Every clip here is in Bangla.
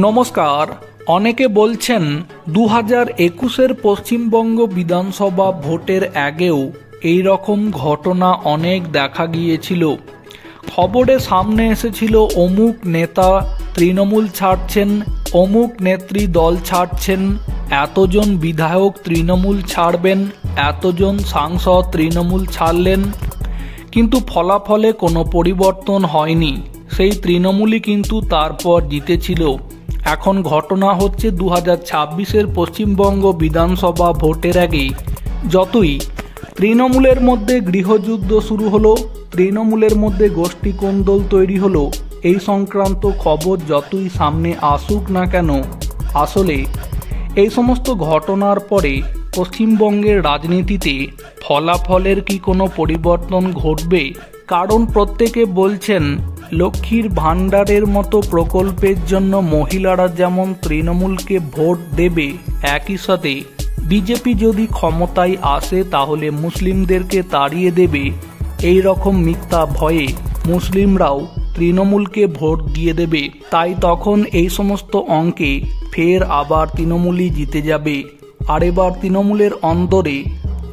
নমস্কার। অনেকে বলছেন 2021-এর পশ্চিমবঙ্গ বিধানসভা ভোটের আগেও এই রকম ঘটনা অনেক দেখা গিয়েছিল। খবরে সামনে এসেছিল অমুক নেতা তৃণমূল ছাড়ছেন, অমুক নেত্রী দল ছাড়ছেন, এতজন বিধায়ক তৃণমূল ছাড়বেন, এতজন সাংসদ তৃণমূল ছাড়লেন, কিন্তু ফলাফলে কোনো পরিবর্তন হয়নি। সেই তৃণমূলই কিন্তু তারপর জিতেছিল। এখন ঘটনা হচ্ছে 2026-এর পশ্চিমবঙ্গ বিধানসভা ভোটের আগে যতই তৃণমূলের মধ্যে গৃহযুদ্ধ শুরু হলো, তৃণমূলের মধ্যে গোষ্ঠী কোন্দল তৈরি হলো, এই সংক্রান্ত খবর যতই সামনে আসুক না কেন, আসলে এই সমস্ত ঘটনার পরে পশ্চিমবঙ্গের রাজনীতিতে ফলাফলের কি কোনো পরিবর্তন ঘটবে? কারণ প্রত্যেকে বলছেন লক্ষ্মীর ভাণ্ডারের মতো প্রকল্পের জন্য মহিলারা যেমন তৃণমূলকে ভোট দেবে, একই সাথে বিজেপি যদি ক্ষমতায় আসে তাহলে মুসলিমদেরকে তাড়িয়ে দেবে, এই রকম মিথ্যা ভয়ে মুসলিমরাও তৃণমূলকে ভোট দিয়ে দেবে। তাই তখন এই সমস্ত অঙ্কে ফের আবার তৃণমূলই জিতে যাবে। আর এবার তৃণমূলের অন্দরে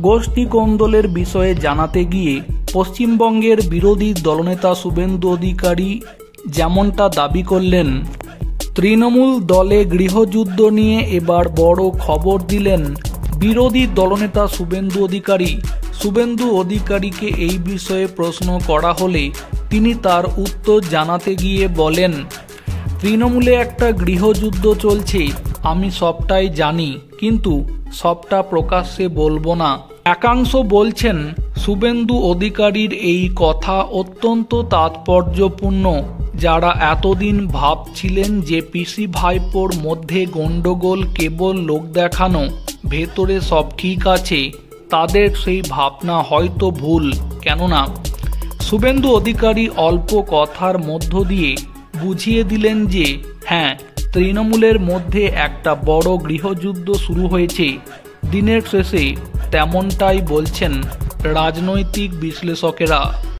গোষ্ঠী কোন্দলের বিষয়ে জানাতে গিয়ে পশ্চিমবঙ্গের বিরোধী দলনেতা শুভেন্দু অধিকারী যেমনটা দাবি করলেন, তৃণমূল দলে গৃহযুদ্ধ নিয়ে এবার বড় খবর দিলেন বিরোধী দলনেতা শুভেন্দু অধিকারী। শুভেন্দু অধিকারীকে এই বিষয়ে প্রশ্ন করা হলে তিনি তার উত্তর জানাতে গিয়ে বলেন, তৃণমূলে একটা গৃহযুদ্ধ চলছে, আমি সবটাই জানি, কিন্তু সবটা প্রকাশ্যে বলবো না। একাংশ বলছেন শুভেন্দু অধিকারীর এই কথা অত্যন্ত তাৎপর্যপূর্ণ। যারা এতদিন ভাবছিলেন যে পিসি ভাইপোর মধ্যে গন্ডগোল কেবল লোক দেখানো, ভেতরে সব ঠিক আছে, তাদের সেই ভাবনা হয়তো ভুল। কেননা শুভেন্দু অধিকারী অল্প কথার মধ্য দিয়ে বুঝিয়ে দিলেন যে হ্যাঁ, তৃণমূলের মধ্যে একটা বড় গৃহযুদ্ধ শুরু হয়েছে। দিনের শেষে তেমনটাই বলছেন রাজনৈতিক বিশ্লেষকেরা।